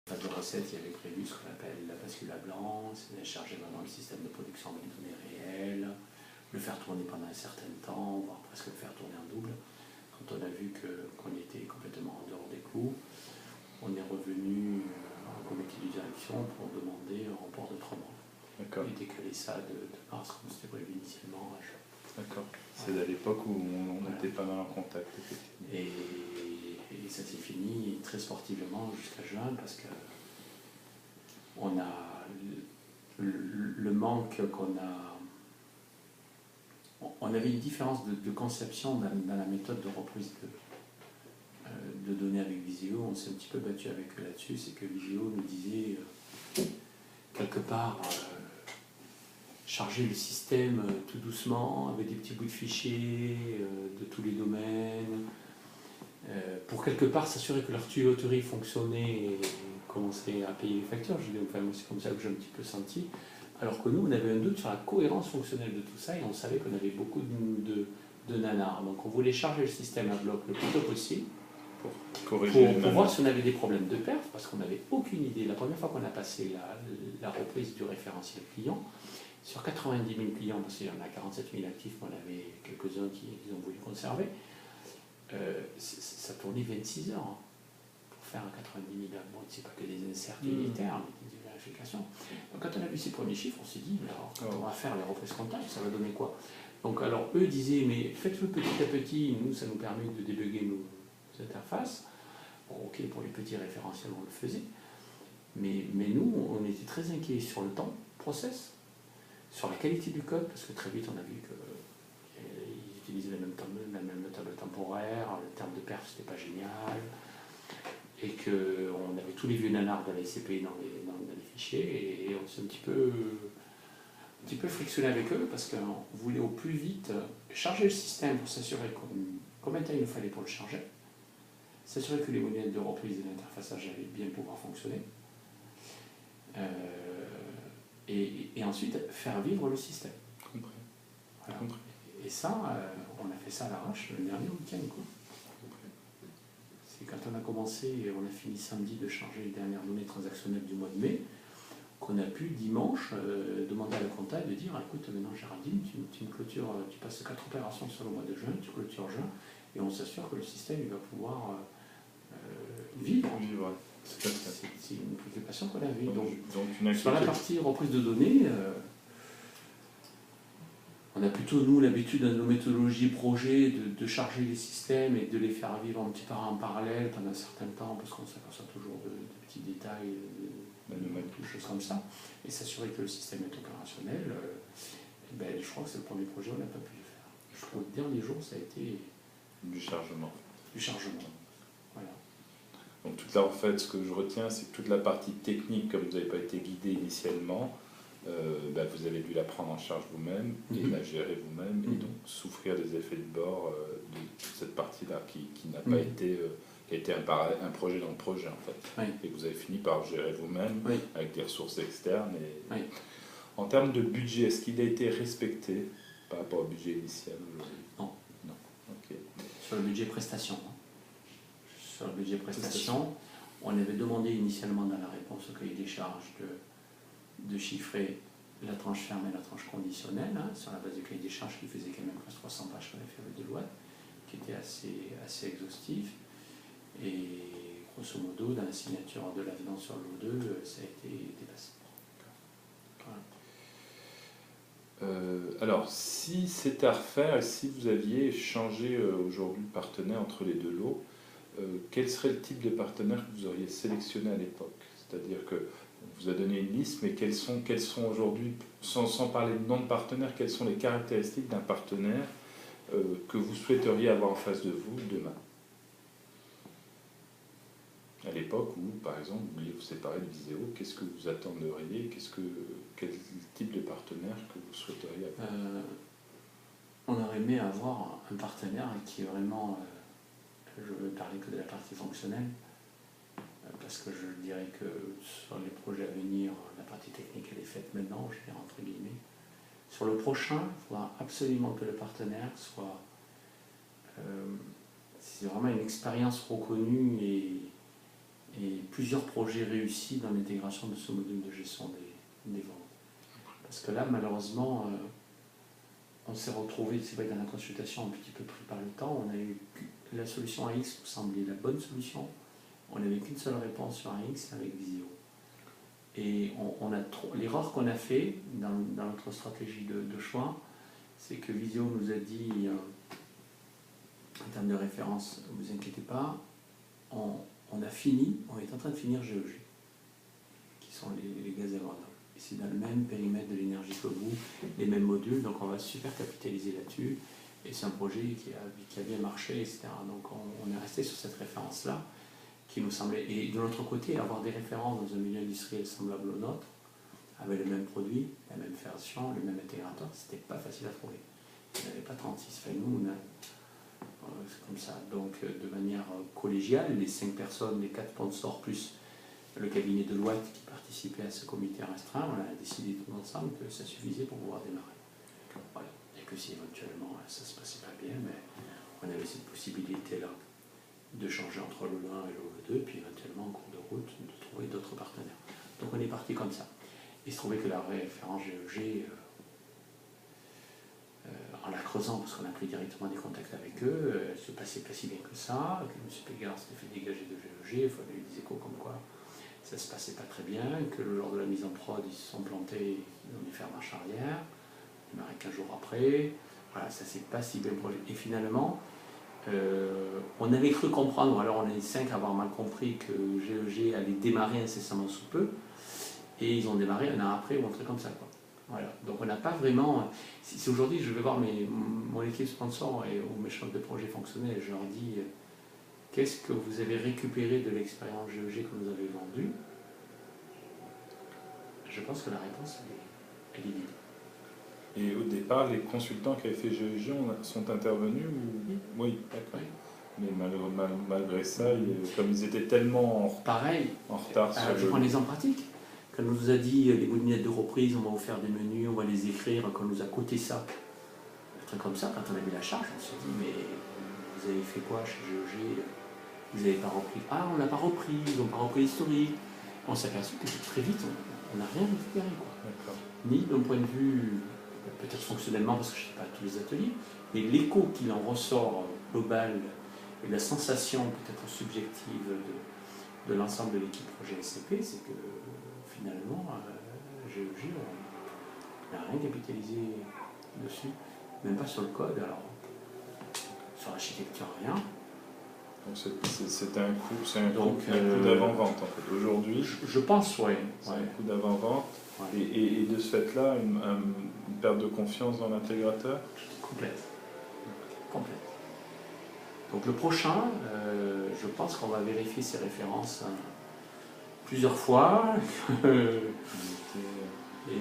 De recette, il y avait prévu ce qu'on appelle la bascule à blanc, c'est charger dans le système de production avec des données réelles, le faire tourner pendant un certain temps, voire presque le faire tourner en double. Quand on a vu qu'on était complètement en dehors des clous, on est revenu en comité de direction pour demander un report de 3 mois. Et décaler ça de mars, comme c'était prévu initialement, à juin. D'accord. C'est à l'époque où on était pas mal en contact, effectivement. Et ça s'est fini très sportivement jusqu'à juin parce que on a le manque qu'on a. On avait une différence de conception dans la méthode de reprise de données avec Visio. On s'est un petit peu battu avec eux là-dessus. C'est que Visio nous disait quelque part charger le système tout doucement avec des petits bouts de fichiers de tous les domaines. Pour quelque part s'assurer que leur tuyauterie fonctionnait et commencer à payer les factures. Enfin, c'est comme ça que j'ai un petit peu senti. Alors que nous, on avait un doute sur la cohérence fonctionnelle de tout ça et on savait qu'on avait beaucoup de nanars. Donc on voulait charger le système à bloc le plus tôt possible pour voir si on avait des problèmes de perf, parce qu'on n'avait aucune idée. La première fois qu'on a passé la reprise du référentiel client, sur 90 000 clients, parce qu'il y en a 47 000 actifs, mais on avait quelques-uns qui ont voulu conserver, ça tournait 26 heures pour faire 90 000. Bon, c'est pas que des inserts unitaires, mais des vérifications. Donc, quand on a vu ces premiers chiffres, on s'est dit, mais alors, quand on va faire les reprises comptables, ça va donner quoi? Donc, alors, eux disaient, mais faites-le petit à petit, nous, ça nous permet de débugger nos interfaces. Bon, ok, pour les petits référentiels, on le faisait. Mais nous, on était très inquiets sur le temps, process, sur la qualité du code, parce que très vite, on a vu que utiliser la même table temporaire, le terme de perf c'était pas génial, et qu'on avait tous les vieux nanars de la SCP dans les fichiers, et on s'est un petit peu frictionné avec eux parce qu'on voulait au plus vite charger le système pour s'assurer combien de temps il nous fallait pour le charger, s'assurer que les modèles de reprise et d'interfaçage allaient bien pouvoir fonctionner, et ensuite faire vivre le système. Voilà. Et ça, on a fait ça à l'arrache le dernier week-end. C'est quand on a commencé et on a fini samedi de charger les dernières données transactionnelles du mois de mai, qu'on a pu dimanche demander à la compta de dire écoute, maintenant Géraldine, tu me clôtures, tu passes 4 opérations sur le mois de juin, tu clôtures juin, et on s'assure que le système il va pouvoir vivre. C'est une préoccupation qu'on avait. Donc sur la partie reprise de données, on a plutôt, nous, l'habitude dans nos méthodologies projet de charger les systèmes et de les faire vivre un petit peu en parallèle pendant un certain temps, parce qu'on s'aperçoit toujours de petits détails, de choses comme ça, et s'assurer que le système est opérationnel. Je crois que c'est le premier projet, on n'a pas pu le faire. Je crois que le dernier jour, ça a été du chargement. Voilà. Donc toute la, en fait, ce que je retiens, c'est que toute la partie technique, comme vous n'avez pas été guidé initialement, vous avez dû la prendre en charge vous-même et la gérer vous-même et donc souffrir des effets de bord de toute cette partie-là qui n'a pas été, qui a été un projet dans le projet en fait. Et que vous avez fini par gérer vous-même avec des ressources externes. Et... En termes de budget, est-ce qu'il a été respecté par rapport au budget initial aujourd'hui? Non. Okay. Sur le budget prestation. Sur le budget prestation, on avait demandé initialement dans la réponse au cahier des charges de chiffrer la tranche ferme et la tranche conditionnelle, sur la base du cahier des charges qui faisait quand même presque 300 pages qu'on avait fait avec Deloitte, qui était assez exhaustif. Et grosso modo, dans la signature de l'avenant sur l'O2, ça a été dépassé. Voilà. Alors, si c'était à refaire et si vous aviez changé aujourd'hui de partenaire entre les deux lots, quel serait le type de partenaire que vous auriez sélectionné à l'époque? C'est-à-dire que on vous a donné une liste, mais quels sont aujourd'hui, sans parler de nom de partenaire, quelles sont les caractéristiques d'un partenaire que vous souhaiteriez avoir en face de vous demain? À l'époque où, par exemple, vous vouliez vous séparer de Visio, qu'est-ce que vous attendriez? Quel type de partenaire que vous souhaiteriez avoir? On aurait aimé avoir un partenaire qui est vraiment, je veux parler que de la partie fonctionnelle, parce que je dirais que sur les projets à venir, la partie technique elle est faite maintenant, je dirais entre guillemets. Sur le prochain, il faudra absolument que le partenaire soit, c'est vraiment une expérience reconnue et et plusieurs projets réussis dans l'intégration de ce module de gestion des ventes. Parce que là, malheureusement, on s'est retrouvé, c'est vrai, dans la consultation un petit peu pris par le temps, on a eu la solution AX nous semblait la bonne solution. On n'avait qu'une seule réponse sur AX avec Visio. Et l'erreur qu'on a fait dans notre stratégie de choix, c'est que Visio nous a dit, en termes de référence, ne vous inquiétez pas, on est en train de finir GEG, qui sont les gaz à grande. Et c'est dans le même périmètre de l'énergie que vous, les mêmes modules, donc on va super capitaliser là-dessus. Et c'est un projet qui a bien marché, etc. Donc on est resté sur cette référence-là, qui nous semblait. Et de l'autre côté, avoir des références dans un milieu industriel semblable au nôtre, avec le même produit, la même version, le même intégrateur, c'était pas facile à trouver. Il n'y avait pas 36. Enfin, nous, c'est comme ça. Donc, de manière collégiale, les 5 personnes, les 4 sponsors, plus le cabinet de Deloitte qui participait à ce comité restreint, on a décidé tout ensemble que ça suffisait pour pouvoir démarrer. Voilà. Et que si éventuellement ça ne se passait pas bien, mais on avait cette possibilité-là de changer entre le 1 et le 2, puis éventuellement en cours de route de trouver d'autres partenaires. Donc on est parti comme ça. Il se trouvait que la référence GEG, en la creusant, parce qu'on a pris directement des contacts avec eux, elle ne se passait pas si bien que ça, que M. Pégard s'était fait dégager de GEG, il fallait des échos comme quoi ça ne se passait pas très bien, que lors de la mise en prod, ils se sont plantés, ils ont dû faire marche arrière, démarrer 15 jours après, voilà, ça ne s'est pas si bien projeté. Et finalement, on avait cru comprendre, alors on est 5 à avoir mal compris que GEG allait démarrer incessamment sous peu, et ils ont démarré un an après ou un truc comme ça, quoi. Voilà. Donc on n'a pas vraiment... Si aujourd'hui je vais voir mon équipe sponsor ou mes chefs de projet fonctionnels, je leur dis qu'est-ce que vous avez récupéré de l'expérience GEG que vous avez vendue, je pense que la réponse elle est vide. Et au départ, les consultants qui avaient fait GEG sont intervenus ou... Oui, d'accord. Oui. Mais malgré ça, comme ils étaient tellement en retard sur je prends l'exemple pratique. Quand on nous a dit les boulinettes de reprise, on va vous faire des menus, on va les écrire, quand on nous a coté ça, un truc comme ça, quand on a mis la charge, on s'est dit mais vous avez fait quoi chez GEG? Vous n'avez pas repris? Ah, on n'a pas repris, ils n'ont pas repris l'historique. On s'est aperçu que très vite, on n'a rien récupéré, quoi. Ni d'un point de vue, peut-être fonctionnellement, parce que je ne sais pas tous les ateliers, mais l'écho qu'il en ressort global et la sensation peut-être subjective de l'ensemble de l'équipe projet SCP, c'est que finalement, GEG, on n'a rien capitalisé dessus, même pas sur le code, alors sur l'architecture, rien. Donc c'est un coup d'avant-vente en fait. Aujourd'hui, je pense, oui. C'est un coup d'avant-vente. Ouais. Et de ce fait-là, une perte de confiance dans l'intégrateur? Complète. Donc le prochain, je pense qu'on va vérifier ces références plusieurs fois. Et